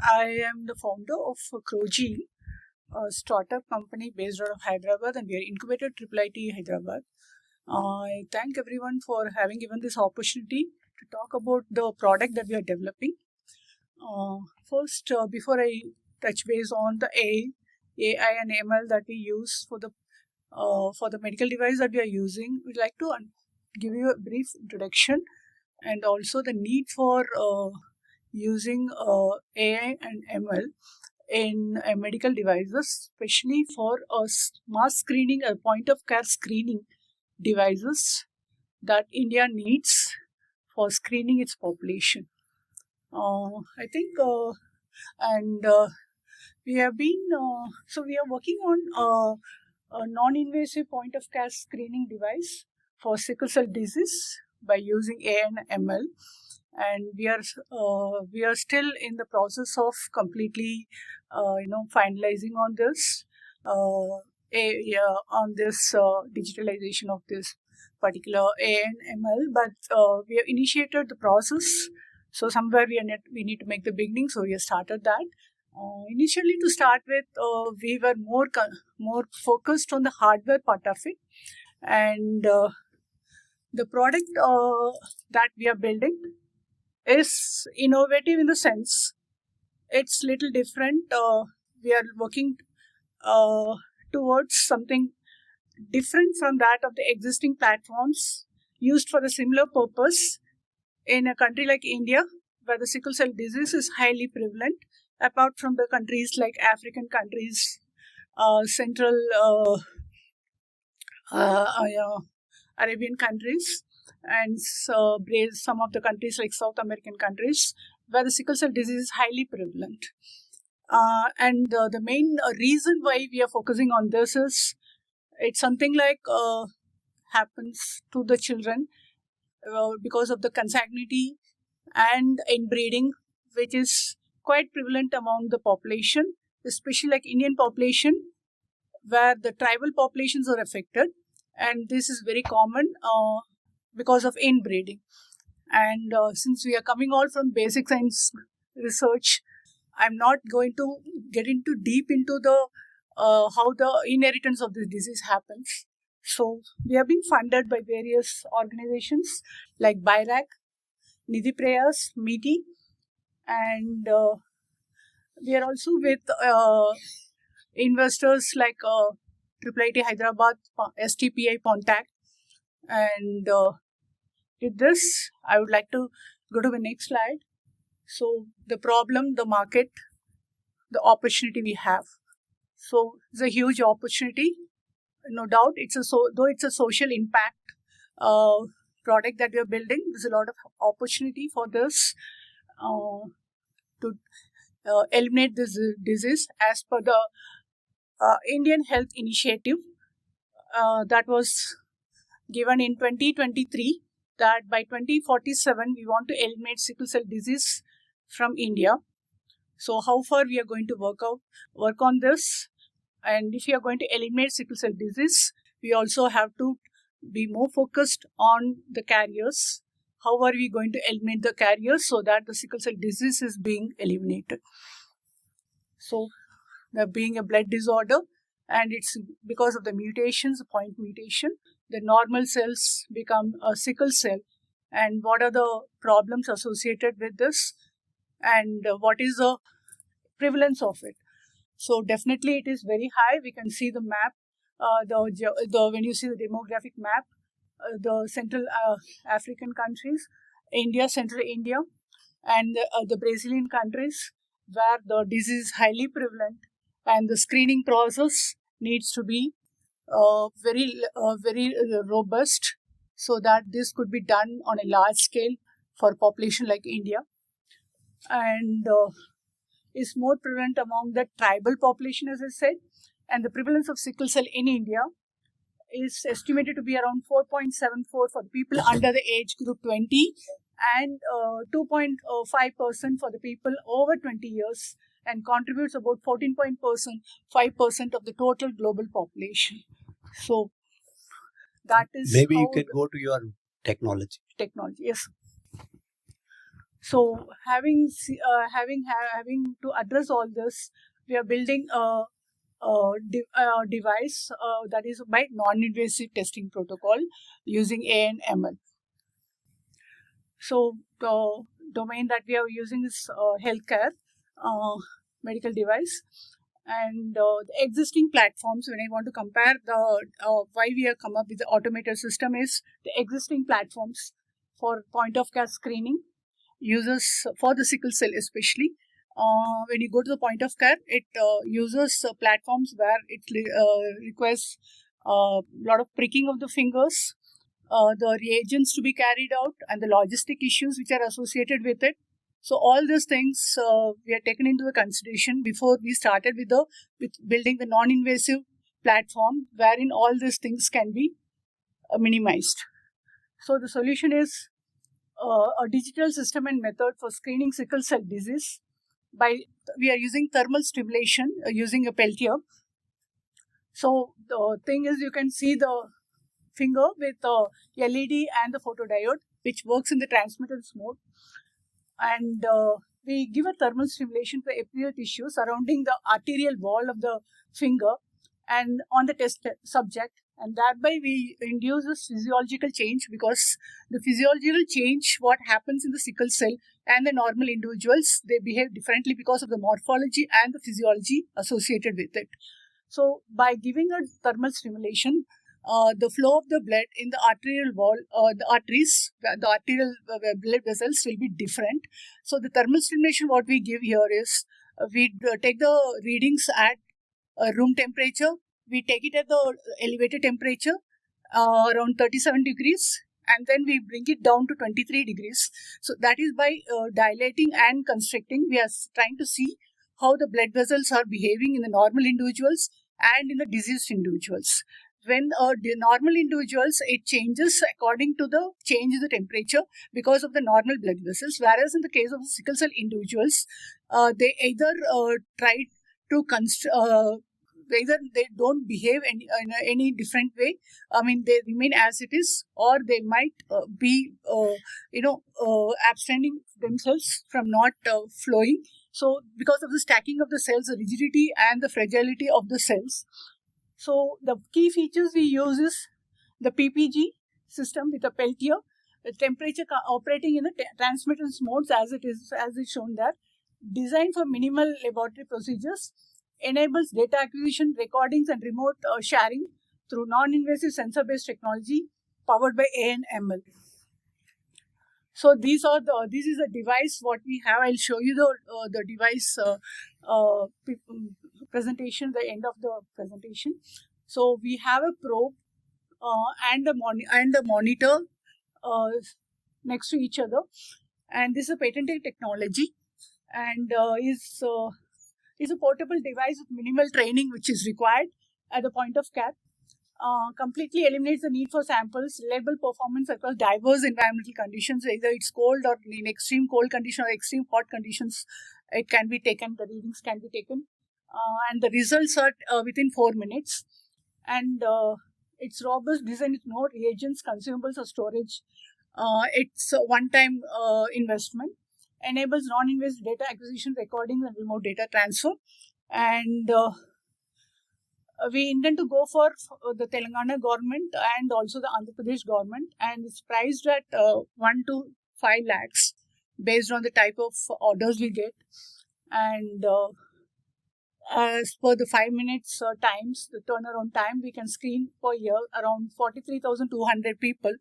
I am the founder of Croji, a startup company based out of Hyderabad, and we are incubated IIIT Hyderabad. I thank everyone for having given this opportunity to talk about the product that we are developing. First, before I touch base on the AI and ML that we use for the medical device that we are using, we'd like to give you a brief introduction and also the need for using AI and ML in medical devices, especially for mass screening or point of care screening devices that India needs for screening its population. I think, and we have been, so we are working on a non-invasive point of care screening device for sickle cell disease by using AI and ML. And we are still in the process of completely, finalizing on this, digitalization of this particular AI and ML. But we have initiated the process. So somewhere we need to make the beginning. So we have started that. Initially, to start with, we were more focused on the hardware part of it, and the product that we are building is innovative in the sense it's little different. We are working towards something different from that of the existing platforms used for a similar purpose in a country like India, where the sickle cell disease is highly prevalent, apart from the countries like African countries, Central Arabian countries, and some of the countries like South American countries, where the sickle cell disease is highly prevalent. And the main reason why we are focusing on this is it's something like happens to the children because of the consanguinity and inbreeding, which is quite prevalent among the population, especially like Indian population, where the tribal populations are affected, and this is very common because of inbreeding. And since we are coming all from basic science research, I'm not going to get into deep into the how the inheritance of this disease happens. So we have been funded by various organizations like BIRAC, Nidhi Prayas, MITI, and we are also with investors like IIIT Hyderabad, STPI, Pontac, and with this, I would like to go to the next slide. So the problem, the market, the opportunity we have. So it's a huge opportunity, no doubt. Though it's a social impact product that we are building, there's a lot of opportunity for this to eliminate this disease as per the Indian Health Initiative that was given in 2023, that by 2047 we want to eliminate sickle cell disease from India. So how far we are going to work on this, and if we are going to eliminate sickle cell disease, we also have to be more focused on the carriers. How are we going to eliminate the carriers so that the sickle cell disease is being eliminated? So there being a blood disorder, and it's because of the mutations, the point mutation, the normal cells become a sickle cell. And what are the problems associated with this, and what is the prevalence of it? So definitely it is very high. We can see the map, when you see the demographic map, the Central African countries, India, Central India, and the Brazilian countries, where the disease is highly prevalent, and the screening process needs to be very robust, so that this could be done on a large scale for a population like India, and is more prevalent among the tribal population, as I said. And the prevalence of sickle cell in India is estimated to be around 4.74 for the people under the age group 20, and 2.5% for the people over 20 years, and contributes about 14.5% of the total global population. So that is maybe you can go to your technology. Yes. So having to address all this, we are building a device that is by non-invasive testing protocol using ANML. So the domain that we are using is healthcare, medical device, and the existing platforms. When I want to compare the why we have come up with the automated system is the existing platforms for point of care screening uses for the sickle cell especially. When you go to the point of care, it uses platforms where it requires a lot of pricking of the fingers, the reagents to be carried out, and the logistic issues which are associated with it. So all these things we are taken into the consideration before we started with building the non-invasive platform, wherein all these things can be minimized. So the solution is a digital system and method for screening sickle cell disease. We are using thermal stimulation using a Peltier. So the thing is, you can see the finger with the LED and the photodiode, which works in the transmittance mode. And we give a thermal stimulation for epithelial tissue surrounding the arterial wall of the finger and on the test subject, and thereby we induce this physiological change, because the physiological change, what happens in the sickle cell and the normal individuals, they behave differently because of the morphology and the physiology associated with it. So by giving a thermal stimulation, the flow of the blood in the arterial wall, the arteries, the arterial blood vessels will be different. So the thermal stimulation what we give here is, we take the readings at room temperature, we take it at the elevated temperature around 37 degrees, and then we bring it down to 23 degrees. So that is by dilating and constricting, we are trying to see how the blood vessels are behaving in the normal individuals and in the diseased individuals. When the normal individuals, it changes according to the change in the temperature because of the normal blood vessels, whereas in the case of sickle cell individuals, they either try to either they don't behave in any different way. I mean, they remain as it is, or they might be abstaining themselves from not flowing. So because of the stacking of the cells, the rigidity and the fragility of the cells. So the key features we use is the PPG system with a Peltier, the temperature operating in the transmittance modes as it's shown there, designed for minimal laboratory procedures, enables data acquisition, recordings, and remote sharing through non-invasive sensor-based technology powered by ANML. So this is a device what we have. I'll show you the device presentation, the end of the presentation. So we have a probe and a monitor next to each other, and this is a patented technology, and is a portable device with minimal training which is required at the point of care. Completely eliminates the need for samples, reliable performance across diverse environmental conditions, either it's cold or in extreme cold condition or extreme hot conditions. It can be taken, the readings can be taken, and the results are within 4 minutes. And it's robust design with no reagents, consumables, or storage. It's a one-time investment. Enables non-invasive data acquisition, recording, and remote data transfer. And we intend to go for the Telangana government and also the Andhra Pradesh government, and it's priced at 1 to 5 lakhs based on the type of orders we get. And as per the 5 minutes times, the turnaround time, we can screen per year around 43,200 people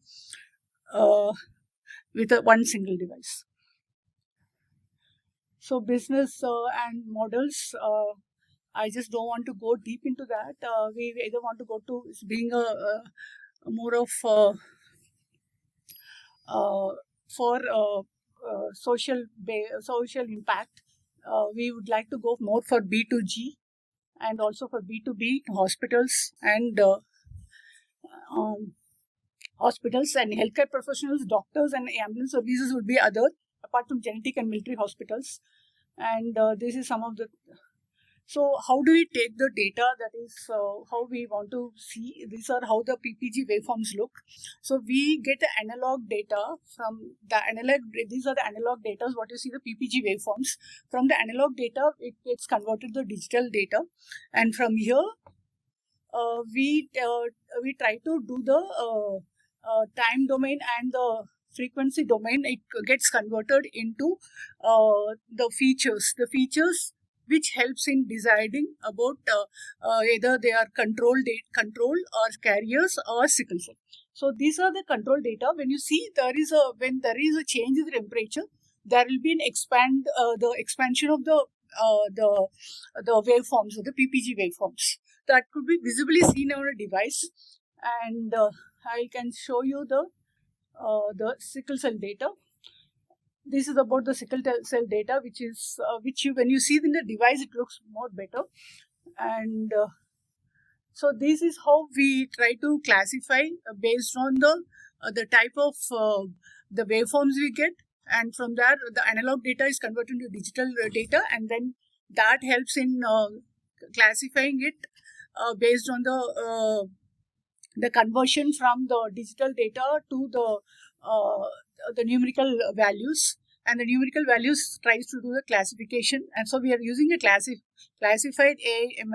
with one single device. So business and models, I just don't want to go deep into that. We either want to go to being a more of for social impact. We would like to go more for B2G and also for B2B, hospitals and healthcare professionals, doctors and ambulance services would be other, apart from genetic and military hospitals. And this is some of the So how do we take the data? That is how we want to see. These are how the PPG waveforms look. So we get the analog data from the analog. These are the analog data. What you see the PPG waveforms. From the analog data, it gets converted to digital data, and from here we try to do the time domain and the frequency domain. It gets converted into the features which helps in deciding about either they are control or carriers or sickle cell. So these are the control data. When you see when there is a change in the temperature, there will be the expansion of the waveforms, the PPG waveforms that could be visibly seen on a device. And I can show you the sickle cell data. This is about the sickle cell data, which when you see in the device, it looks more better. And so this is how we try to classify based on the type of the waveforms we get, and from there the analog data is converted into digital data, and then that helps in classifying it based on the conversion from the digital data to the numerical values, and the numerical values tries to do the classification. And so we are using a classified A and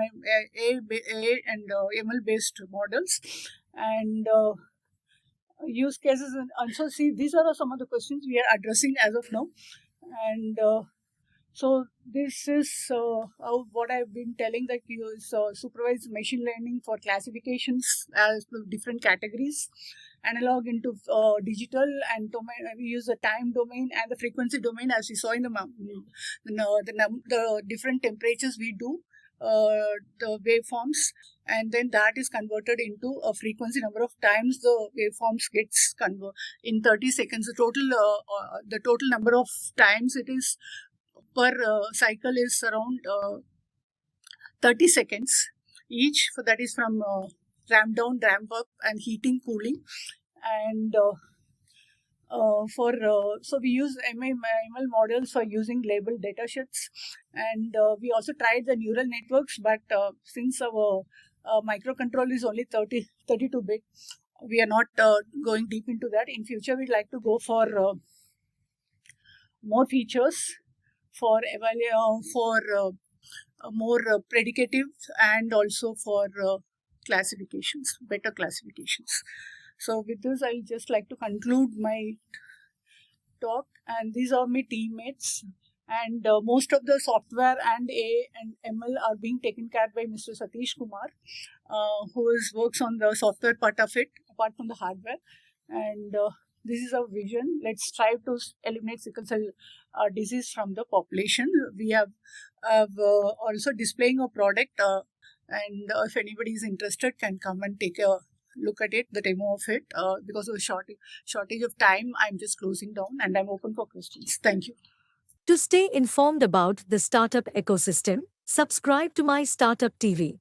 ML based models, and use cases. And also see, these are some of the questions we are addressing as of now. And so this is what I've been telling, that we use supervised machine learning for classifications as different categories, analog into digital, and domain. We use the time domain and the frequency domain, as we saw in the different temperatures we do the waveforms, and then that is converted into a frequency, number of times the waveforms gets converted in 30 seconds. The total number of times it is per cycle is around 30 seconds each. So that is from ramp down, ramp up, and heating, cooling. And so we use ML models for using labeled datasets, and we also tried the neural networks, but since our microcontroller is only 32 bit, we are not going deep into that. In future, we'd like to go for more features for more predicative, and also for classifications, better classifications. So with this, I just like to conclude my talk, and these are my teammates, and most of the software and AI and ML are being taken care by Mr. Satish Kumar, who works on the software part of it, apart from the hardware. And this is our vision. Let's strive to eliminate sickle cell disease from the population. We have also displaying a product, and if anybody is interested, can come and take a look at it, the demo of it. Because of the shortage of time, I'm just closing down, and I'm open for questions. Thank you. To stay informed about the startup ecosystem, subscribe to My Startup TV.